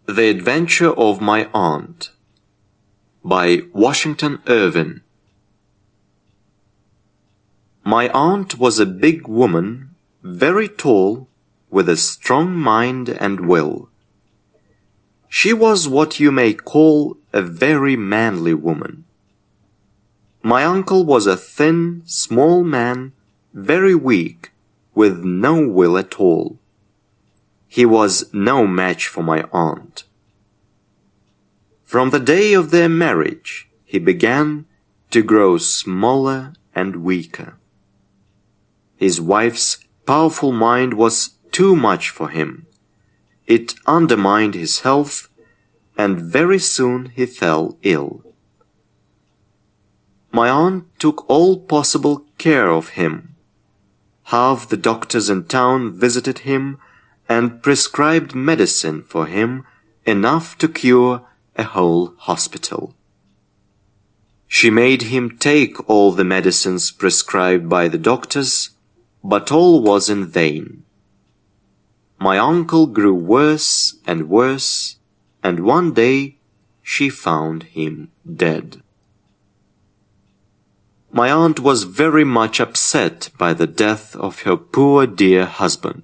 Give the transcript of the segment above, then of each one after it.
The Adventure of My Aunt by Washington Irving. My aunt was a big woman, very tall, with a strong mind and will. She was what you may call a very manly woman. My uncle was a thin, small man, very weak, with no will at all. He was no match for my aunt. From the day of their marriage, he began to grow smaller and weaker. His wife's powerful mind was too much for him. It undermined his health, and very soon he fell ill. My aunt took all possible care of him. Half the doctors in town visited him and prescribed medicine for him, enough to cure a whole hospital. She made him take all the medicines prescribed by the doctors, but all was in vain. My uncle grew worse and worse, and one day she found him dead. My aunt was very much upset by the death of her poor dear husband.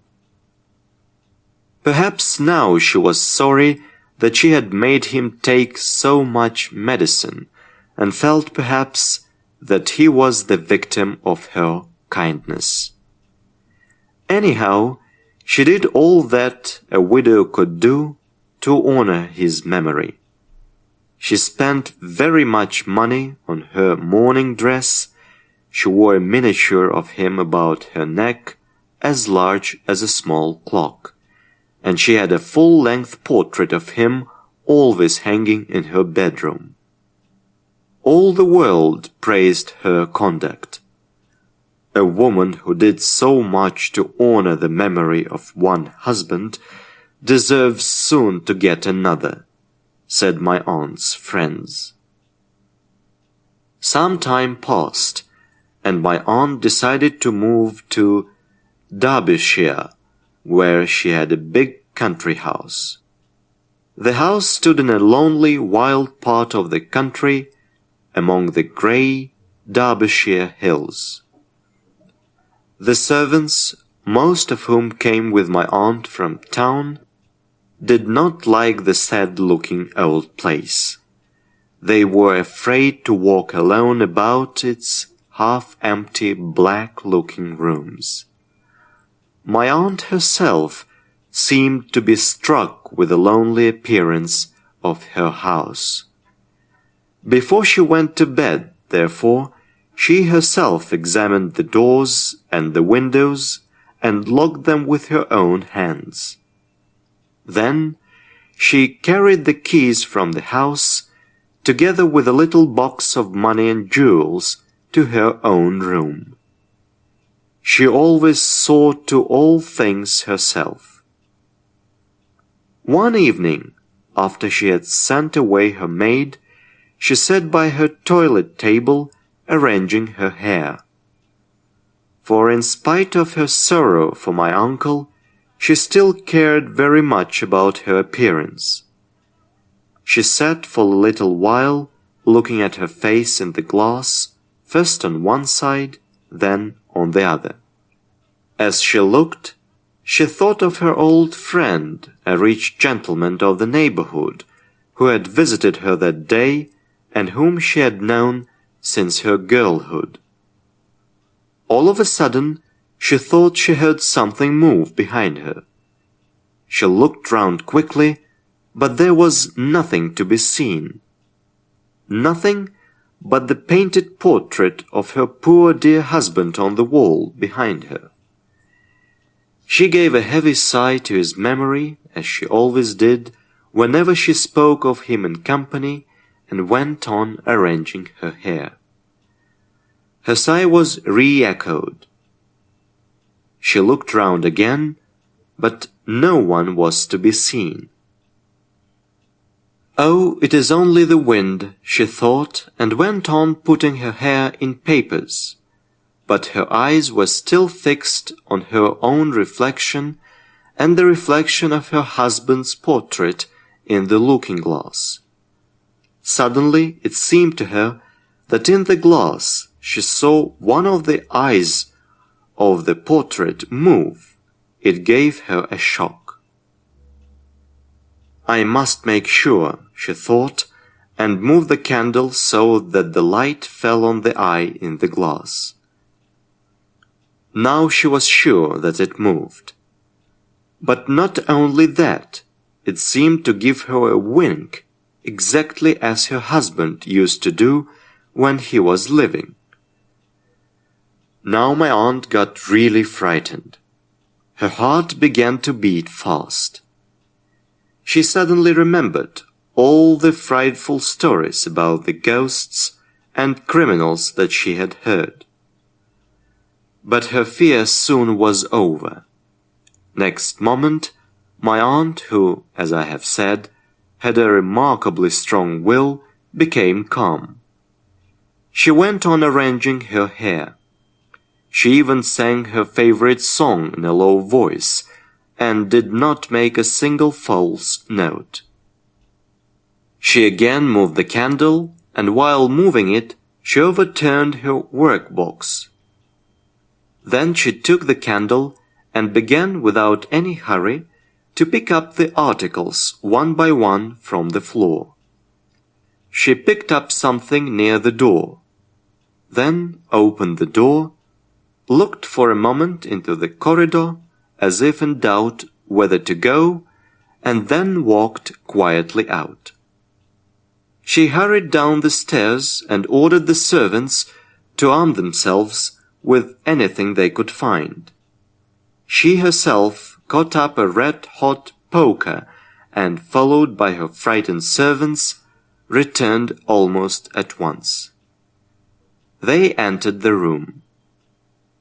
Perhaps now she was sorry that she had made him take so much medicine, and felt perhaps that he was the victim of her kindness. Anyhow, she did all that a widow could do to honor his memory. She spent very much money on her mourning dress. She wore a miniature of him about her neck, as large as a small clock, and she had a full-length portrait of him always hanging in her bedroom. All the world praised her conduct. A woman who did so much to honor the memory of one husband deserves soon to get another, said my aunt's friends. Some time passed, and my aunt decided to move to Derbyshire, where she had a big country house. The house stood in a lonely, wild part of the country, among the grey Derbyshire hills. The servants, most of whom came with my aunt from town, did not like the sad-looking old place. They were afraid to walk alone about its half-empty, black-looking rooms. My aunt herself seemed to be struck with the lonely appearance of her house. Before she went to bed, therefore, she herself examined the doors and the windows and locked them with her own hands. Then she carried the keys from the house, together with a little box of money and jewels, to her own room. She always saw to all things herself. One evening, after she had sent away her maid, she sat by her toilet table arranging her hair. For in spite of her sorrow for my uncle, she still cared very much about her appearance. She sat for a little while, looking at her face in the glass, first on one side, then on the other. As she looked, she thought of her old friend, a rich gentleman of the neighborhood, who had visited her that day and whom she had known since her girlhood. All of a sudden, she thought she heard something move behind her. She looked round quickly, but there was nothing to be seen. Nothing but the painted portrait of her poor dear husband on the wall behind her. She gave a heavy sigh to his memory, as she always did whenever she spoke of him in company, and went on arranging her hair. Her sigh was re-echoed. She looked round again, but no one was to be seen. "Oh, it is only the wind," she thought, and went on putting her hair in papers. But her eyes were still fixed on her own reflection and the reflection of her husband's portrait in the looking-glass. Suddenly it seemed to her that in the glass she saw one of the eyes of the portrait move. It gave her a shock. "I must make sure," she thought, and moved the candle so that the light fell on the eye in the glass. Now she was sure that it moved. But not only that, it seemed to give her a wink, exactly as her husband used to do when he was living. Now my aunt got really frightened. Her heart began to beat fast. She suddenly remembered all the frightful stories about the ghosts and criminals that she had heard. But her fear soon was over. Next moment, my aunt, who, as I have said, had a remarkably strong will, became calm. She went on arranging her hair. She even sang her favorite song in a low voice, and did not make a single false note. She again moved the candle, and while moving it, she overturned her workbox. Then she took the candle and began, without any hurry, to pick up the articles one by one from the floor. She picked up something near the door, then opened the door, looked for a moment into the corridor as if in doubt whether to go, and then walked quietly out. She hurried down the stairs and ordered the servants to arm themselves with anything they could find. She herself caught up a red-hot poker and, followed by her frightened servants, returned almost at once. They entered the room.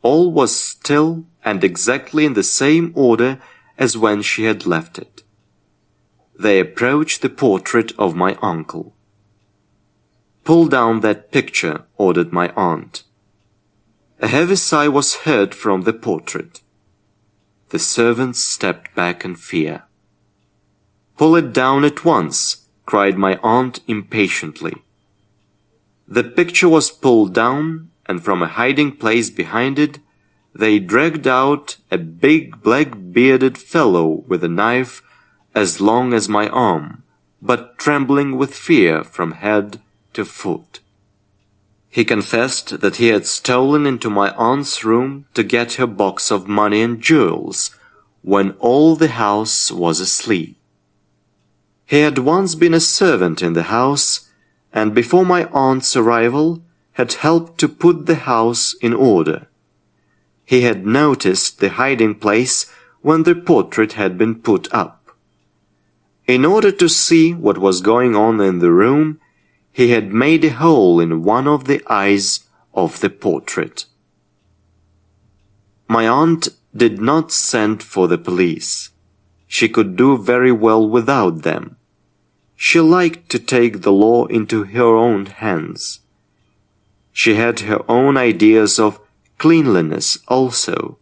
All was still and exactly in the same order as when she had left it. They approached the portrait of my uncle. "Pull down that picture," ordered my aunt. A heavy sigh was heard from the portrait. The servants stepped back in fear. "Pull it down at once," cried my aunt impatiently. The picture was pulled down, and from a hiding place behind it, they dragged out a big black-bearded fellow with a knife as long as my arm, but trembling with fear from head to foot. He confessed that he had stolen into my aunt's room to get her box of money and jewels, when all the house was asleep. He had once been a servant in the house, and before my aunt's arrival had helped to put the house in order. He had noticed the hiding place when the portrait had been put up. In order to see what was going on in the room, he had made a hole in one of the eyes of the portrait. My aunt did not send for the police. She could do very well without them. She liked to take the law into her own hands. She had her own ideas of cleanliness also.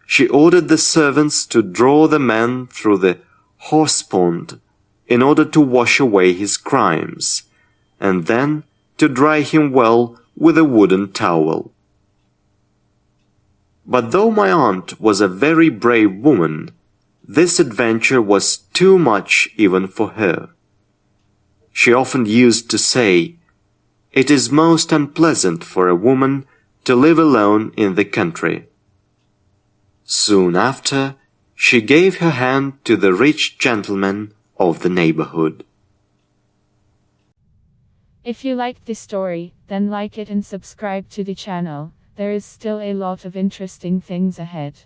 She ordered the servants to draw the man through the horse pond in order to wash away his crimes, and then to dry him well with a wooden towel. But though my aunt was a very brave woman, this adventure was too much even for her. She often used to say, "It is most unpleasant for a woman to live alone in the country." Soon after, she gave her hand to the rich gentleman of the neighborhood. If you liked this story, then like it and subscribe to the channel. There is still a lot of interesting things ahead.